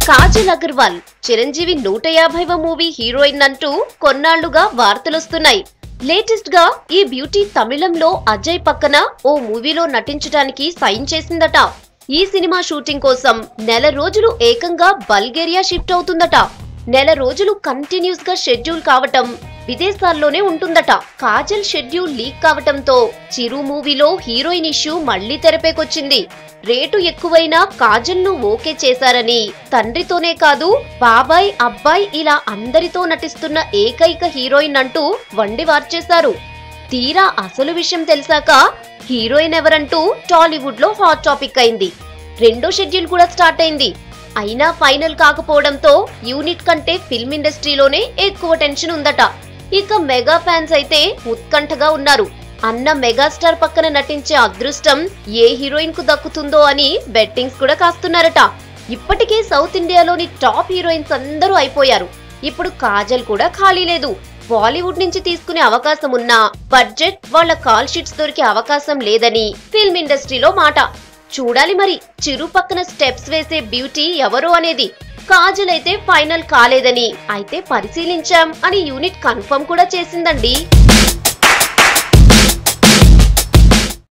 Kajal Agarwal Chiranjeevi 150వ movie heroine అంటూ కొన్నాళ్లుగా వార్తలొస్తున్నాయి. Latest గా ఈ బ్యూటీ తమిళంలో అజయ్ పక్కన ఓ మూవీలో నటించడానికి సైన్ చేసిందట. ఈ సినిమా షూటింగ్ కోసం నెల రోజులు ఏకంగా బల్గేరియా షిఫ్ట్ అవుతుందట. నెల రోజులు కంటిన్యూస్ గా షెడ్యూల్ కావటం, విదేశాల్లోనే ఉంటుందట. కాజల్ షెడ్యూల్ లీక్ కావటంతో చిరు మూవీలో హీరోయిన్ ఇష్యూ మళ్లీ తెరపేకొచ్చింది. రేటు ఎక్కువైనా కాజల్ ను ఓకే చేశారని, తండ్రితోనే కాదు బాబాయ్ అబ్బాయి ఇలా అందరితో నటిస్తున్న ఏకైక హీరోయిన్ అంటూ వండి వార్చేశారు. తీరా అసలు విషయం తెలిసాక హీరోయిన్ ఎవరంటూ టాలీవుడ్ లో హాట్ టాపిక్ అయింది. రెండో షెడ్యూల్ కూడా స్టార్ట్ అయింది. అయినా ఫైనల్ కాకపోవడంతో యూనిట్ కంటే ఫిల్మ్ ఇండస్ట్రీలోనే ఎక్కువ టెన్షన్ ఉందట. ఇక మెగా ఫ్యాన్స్ అయితే ఉత్కంఠగా ఉన్నారు. అన్న మెగాస్టార్ పక్కన నటించే అదృష్టం ఏ హీరోయిన్ కు దక్కుతుందో అని బెట్టింగ్స్ కూడా కాస్తున్నారట. ఇప్పటికే సౌత్ ఇండియాలోని టాప్ హీరోయిన్స్ అందరూ అయిపోయారు. ఇప్పుడు కాజల్ కూడా ఖాళీ లేదు. బాలీవుడ్ నుంచి తీసుకునే అవకాశం ఉన్నా బడ్జెట్ వాళ్ళ కాల్ షీట్స్ దొరికే అవకాశం లేదని ఫిల్మ్ ఇండస్ట్రీలో మాట. చూడాలి మరి చిరు పక్కన స్టెప్స్ వేసే బ్యూటీ ఎవరో అనేది. కాజల్ అయితే ఫైనల్ కాలేదని, అయితే పరిశీలించాం అని యూనిట్ కన్ఫర్మ్ కూడా చేసిందండి.